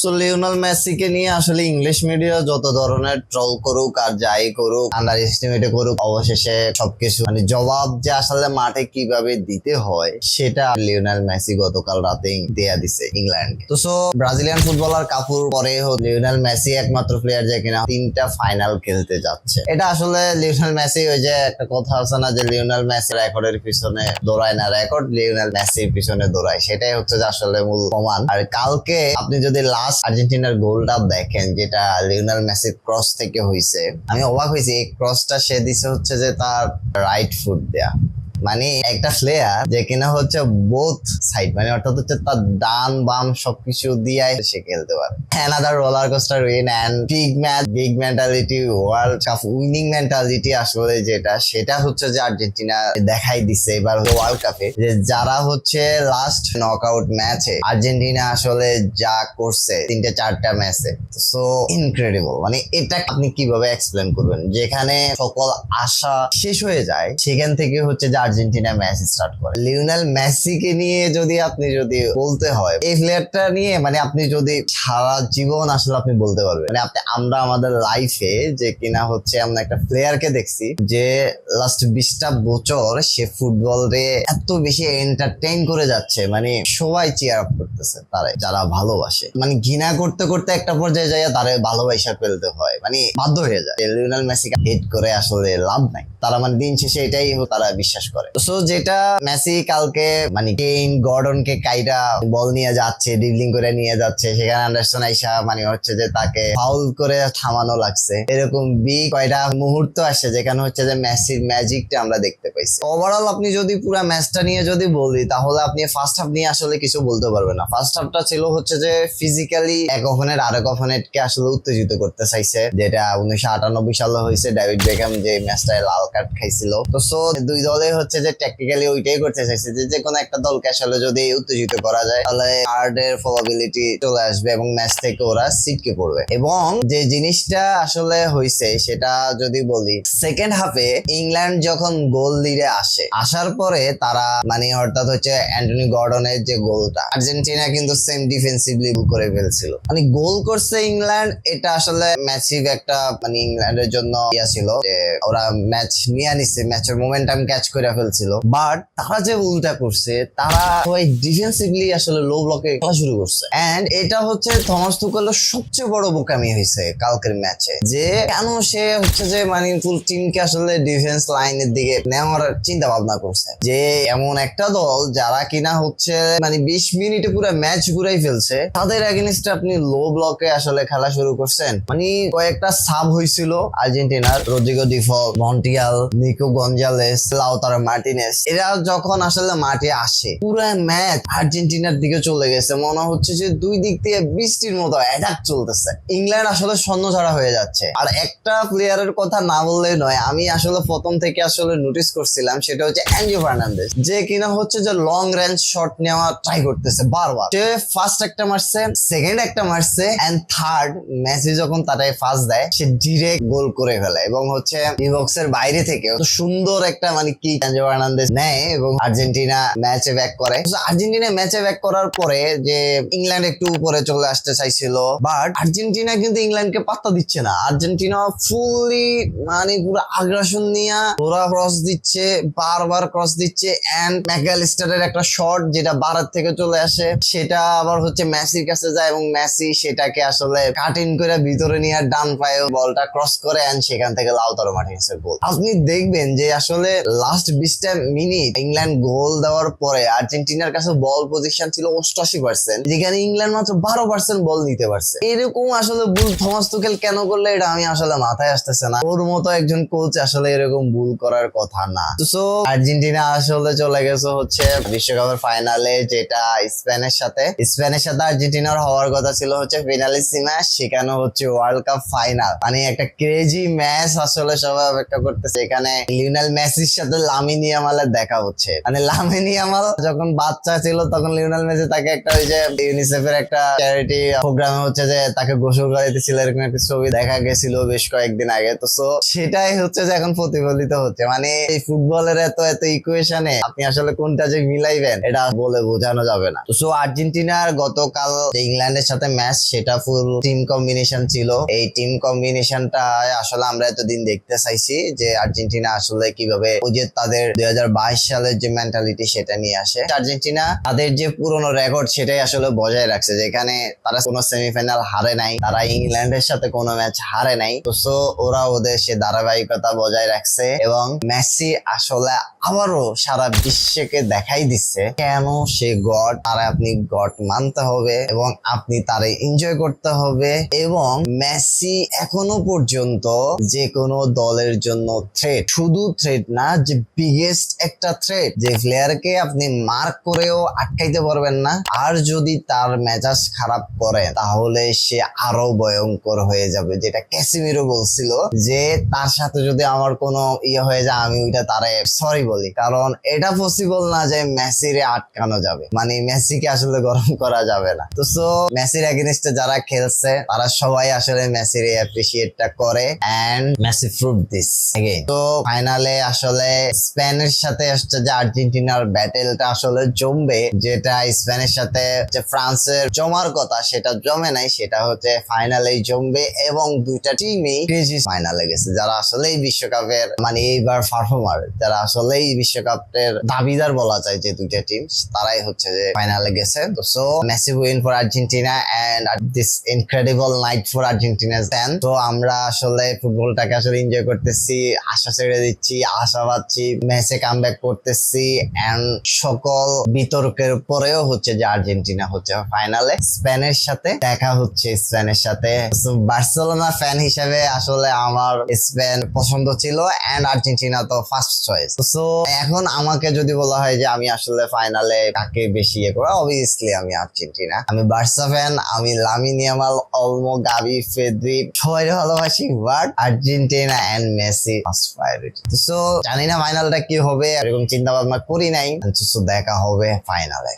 So Lionel মেসিকে নিয়ে আসলে ইংলিশ মিডিয়া যত ধরনের ট্রল করুক আর যাই করুক, আন্ডার এস্টিমেট করুক, অবশেষে সবকিছু জবাব যে আসলে মাঠে কিভাবে দিতে হয় সেটা লিওনেল মেসি গতকাল রাতেই দেয়া দিছে ইংল্যান্ড। তো সো ব্রাজিলিয়ান ফুটবলার কাপুর পরে লিওনেল মেসি একমাত্র প্লেয়ার যে কিনা 3টা ফাইনাল খেলতে যাচ্ছে। এটা আসলে লিওনেল মেসি, ওই যে একটা কথা আছে না যে লিওনেল মেসি রেকর্ডের পিছনে দৌড়ায় না, রেকর্ড লিওনেল মেসির পিছনে দৌড়ায়, সেটাই হচ্ছে যে আসলে মূল প্রমাণ। আর কালকে আপনি যদি লাস্ট আর্জেন্টিনার গোলটা দেখেন যেটা লিওনেল মেসির ক্রস থেকে হইছে, আমি অবাক হয়েছি। এই ক্রসটা সে দিছে হচ্ছে যে তার রাইট ফুট দেয়া, মানে একটা প্লেয়ার যে কিনা হচ্ছে বোথ সাইড, মানে অর্থাৎ হচ্ছে তার ডান বাম সবকিছু দিয়ে সে খেলতে পারে। Another roller coaster win and big match, big mentality, world cup winning mentality আসলে যেটা, সেটা হচ্ছে যে আর্জেন্টিনা দেখাই দিছে এবার ওয়ার্ল্ড কাপে, যে যারা হচ্ছে লাস্ট নকআউট ম্যাচে আর্জেন্টিনা আসলে যা করছে 3-4টা ম্যাচে, সো ইনক্রেডিবল। মানে এটা আপনি কিভাবে এক্সপ্লেন করবেন? যেখানে সকল আশা শেষ হয়ে যায় সেখান থেকে হচ্ছে যে আর্জেন্টিনা ম্যাচ স্টার্ট করে। লিওনেল মেসিকে নিয়ে যদি বলতে হয়, এই প্লেয়ারটা নিয়ে মানে আপনি যদি সারা জীবন আসলে আপনি বলতে পারবেন, মানে আমরা আমাদের লাইফে যে কিনা হচ্ছে আমরা একটা প্লেয়ারকে দেখছি যে লাস্ট 20টা বছর সে ফুটবল রে এত বেশি এন্টারটেইন করে যাচ্ছে, মানে সবাই চিয়ার আপ করতেছে তারে যারা ভালোবাসে, মানে ঘৃণা করতে করতে একটা পর্যায়ে যায় তারে ভালোবাসা ফেলতে হয়, মানে বাধ্য হয়ে যায়। লিওনেল মেসিকে হেট করে আসলে লাভ নাই, তারা মানে দিন শেষে এটাই তারা বিশ্বাস করে। সো যেটা মেসি কালকে মানে কেইন গর্ডনকে কাইরা বল নিয়ে যাচ্ছে, ড্রিবলিং করে নিয়ে যাচ্ছে, সেখানে অ্যান্ডারসন আইসা মানে হচ্ছে যে তাকে ফাউল করে থামানো লাগছে, এরকম কয়টা মুহূর্ত আসে যেখানে হচ্ছে যে মেসির ম্যাজিকটা আমরা দেখতে পাইছি। ওভারঅল আপনি যদি পুরো ম্যাচটা নিয়ে যদি বলি তাহলে আপনি ফার্স্ট হাফ নিয়ে আসলে কিছু বলতে পারবেন না। ফার্স্ট হাফটা ছিল হচ্ছে যে ফিজিক্যালি এক অপোনেন্ট আরেক অপোনেন্টকে আসলে উত্তেজিত করতে চাইছে, যেটা 1998 সালে হয়েছে, ডেভিড বেকহাম যে ম্যাচটায় লাল কার্ড খাইছিল। তো সো দুই দলে হচ্ছে যে টেকনিক্যালি ওইটাই করতে চাইছে যে কোনো একটা দলকে আসলে যদি উত্তেজিত করা যায় তাহলে কার্ডের প্রবাবিলিটি চলে আসবে এবং ম্যাচ থেকে ওরা ছিটকে পড়বে। এবং যে জিনিসটা আসলে হয়েছে সেটা যদি বলি, সেকেন্ড হাফে ইংল্যান্ড যখন গোল লিডে আসার পরে তারা মানে অর্থাৎ হচ্ছে অ্যান্টনি গর্ডনের যে গোলটা, আর্জেন্টিনা কিন্তু সেম ডিফেন্সিভলি করে ফেলছিল, মানে গোল করছে ইংল্যান্ড। এটা আসলে ম্যাসিভ একটা মানে ইংল্যান্ডের জন্য ইয়া ছিল যে ওরা ম্যাচ নিয়ে নিচ্ছে, ম্যাচের মোমেন্টাম ক্যাচ করে ফেলছিল। বাট তারা যে উল্টা করছে, তারা ওই ডিফেন্সিভলি আসলে লো ব্লকে খেলা শুরু করছে। এন্ড এটা হচ্ছে থমাস তুখেলের সবচেয়ে বড় বোকামি হয়েছে কালকের ম্যাচে, যে কেন সে হচ্ছে যে মানে ফুল টিমকে আসলে ডিফেন্স লাইনের দিকে নেওয়ার চিন্তা ভাবনা করছে, যে এমন একটা দল যারা কিনা হচ্ছে মানে 20 মিনিটে পুরো ম্যাচ ঘুরাই ফেলছে, তাদের এগেইনস্টে আপনি লো ব্লকে আসলে খেলা শুরু করছেন। মানে কয়েকটা সাব হয়েছিল আর্জেন্টিনার, Rodrigo De Paul, Montiel, Nico Gonzalez, Lautaro Martinez, এরা যখন আসলে মাঠে আসে পুরো ম্যাচ আর্জেন্টিনার দিকে চলে গেছে, মনে হচ্ছে যে দুই দিক থেকে বৃষ্টির মতো অ্যাটাক চলতেছে। ইংল্যান্ড আসলে ছন্নছাড়া হয়ে যাচ্ছে। আর একটা প্লেয়ারের কথা না বললেই নয়, আমি আসলে প্রথম থেকে আসলে নোটিস করছিলাম, সেটা হচ্ছে এনজো ফার্নান্দেজ, যে কিনা হচ্ছে যে লং রেঞ্জ শট নেওয়া ট্রাই করতেছে বারবার। সে ফার্স্ট একটা মারছে, সেকেন্ড একটা মারছে, এন্ড থার্ড মেসি যখন তাটাই ফার্স্ট দেয় সে ডিরেক্ট গোল করে ফেলে এবং হচ্ছে বক্সের বাইরে থেকে সুন্দর একটা মানে কি এনজো ফার্নান্দেজ নেয় এবং আর্জেন্টিনা ম্যাচে ব্যাক করে। আর্জেন্টিনা ম্যাচে ব্যাক করার পরে যে ইংল্যান্ড একটু উপরে চলে আসতে চাইছিল, বাট আর্জেন্টিনা কিন্তু ইংল্যান্ডকে পাত্তা দিচ্ছে না। আর্জেন্টিনা ফুললি মানে পুরো আগ্রাসন নিয়ে ওরা ক্রস দিচ্ছে, বারবার ক্রস দিচ্ছে, এন্ড ম্যাকঅ্যালিস্টারের একটা শট যেটা বারের থেকে চলে আসে, সেটা আবার হচ্ছে মেসির কাছে যায় এবং মেসি সেটাকে আসলে কাটিং করে ভিতরে নিয়ে ডান পায়ে বলটা ক্রস করে, এন্ড সেখান থেকে লাউতারো মার্টিনেজের গোল। আপনি দেখবেন যে আসলে লাস্ট 20টা মিনিট ইংল্যান্ড গোল দেওয়ার পরে আর্জেন্টিনার কাছে বল পজিশন ছিল 88%, যেখানে ইংল্যান্ড মাত্র 12% বল নিতে পারছে। এরকম আসলে ভুল থমাস তুখেল কেন করলে এটা আমি আসলে মাথায় আসতেছে না। ওর মতো একজন কোচ আসলে এরকম ভুল করার কথা না। তো আর্জেন্টিনা আসলে চলে গেছে হচ্ছে বিশ্বকাপের ফাইনালে, যেটা স্পেনের সাথে আর্জেন্টিনার হওয়ার কথা ছিল হচ্ছে ফিনালিসিমা, সেখানে হচ্ছে ওয়ার্ল্ড কাপ ফাইনাল। মানে একটা ক্রেজি ম্যাচ আসলে সবাই অপেক্ষা করতেছে। এখানে লিওনেল মেসির সাথে লামিন লামিন ইয়ামালের দেখা হচ্ছে। মানে লামিন ইয়ামাল যখন বাচ্চা ছিল তখন লিওনেল মেসি তাকে একটা ওই যে ইউনিসেফের একটা চ্যারিটি প্রোগ্রামে হচ্ছে যে তাকে গোসল করাইতেছিল, এরকম একটা ছবি দেখা গেছিল বেশ কয়েকদিন আগে। তো সেটাই হচ্ছে যে এখন প্রতিফলিত হচ্ছে। মানে এই ফুটবলের এত এত ইকুয়েশনে আপনি আসলে কোনটা যে মিলাইবেন এটা বলে বোঝানো যাবে না। তো আর্জেন্টিনার গতকাল ইংল্যান্ডের সাথে ম্যাচ, সেটা ফুল টিম কম্বিনেশন ছিল। এই টিম কম্বিনেশনটা আসলে আমরা এতদিন দেখতে চাইছি যে আর্জেন্টিনা আসলে কিভাবে ওই যে তাদের 2022 সালের যে মেন্টালিটি সেটা নিয়ে আসে। আর্জেন্টিনা তাদের যে পুরনো রেকর্ড সেটাই আসলে বজায় রাখছে, যেখানে তারা কোনো সেমিফাইনাল হারে নাই, তারা ইংল্যান্ডের সাথে কোনো ম্যাচ হারে নাই। তো ওরা ওদের সে ধারাবাহিকতা বজায় রাখছে এবং মেসি আসলে আবারও সারা বিশ্বকে দেখাই দিচ্ছে কেন সে গড। আর আপনি গড মানতে হবে এবং আপনি তারে এনজয় করতে হবে। এবং মেসি এখনো পর্যন্ত যে কোনো দলের জন্য থ্রেট, শুধু থ্রেট না, যে বিগেস্ট একটা থ্রেট, যে প্লেয়ারকে আপনি মার্ক করেও আটকাইতে পারবেন না। আর যদি তার মেজাজ খারাপ করে তাহলে সে আরো ভয়ঙ্কর হয়ে যাবে। যেটা ক্যাসিমিরো বলছিল যে তার সাথে যদি আমার কোনো ইয়ে হয়ে যায় আমি ওইটা তারে সরি বলি, কারণ এটা পসিবল না যে মেসিরে আটকানো যাবে, মানে মেসিকে আসলে গরম করা যাবে না। তো মেসির এগেইনস্টে যারা খেলছে তারা সবাই আসলে মেসির অ্যাপ্রিসিয়েটটা করে and Messi prove this again. তো ফাইনালে আসলে স্পেনের সাথে হচ্ছে যে আর্জেন্টিনার ব্যাটেলটা আসলে জমবে, যেটা স্পেনের সাথে যে ফ্রান্সের জমার কথা সেটা জমে নাই, সেটা হচ্ছে ফাইনালেই জমবে। এবং দুইটা টিমই ক্রেজি ফাইনালে গেছে, যারা আসলে এই বিশ্বকাপের মানে এইবার পারফর্মার, যারা আসলে এই বিশ্বকাপের দাবিদার বলা যায় যে দুইটা টিম, তারাই হচ্ছে যে ফাইনালে গেছে। তো Messi win for Argentina and this incredible night for Argentina fan. তো আমরা আসলে ফুটবলটাকে আসলে এনজয় করতেছি, আশা ছেড়ে দিচ্ছি, আশা পাচ্ছি ম্যাচে কামব্যাক করতেছি এন্ড সকল বিতর্কের পরেও হচ্ছে যে আর্জেন্টিনা হচ্ছে ফাইনালে স্পেনের সাথে দেখা হচ্ছে। স্পেনের সাথে বার্সেলোনা ফ্যান হিসেবে আসলে আমার স্পেন পছন্দ ছিল এন্ড আর্জেন্টিনা তো ফার্স্ট চয়েস। তো এখন আমাকে যদি বলা হয় যে আমি আসলে ফাইনালে কাকে বেশি ইয়ে করবো, অবভিয়াসলি আমি আর্জেন্টিনা। আমি বার্সা ফ্যান, আমি Lamine Yamal, Olmo, Gavi, Pedri সবাই ভালোবাসি, but Argentina and Messi first priority. তো জানি না ফাইনালটা কি হবে, এরকম চিন্তা ভাবনা করি নাই। দেখা হবে ফাইনালে।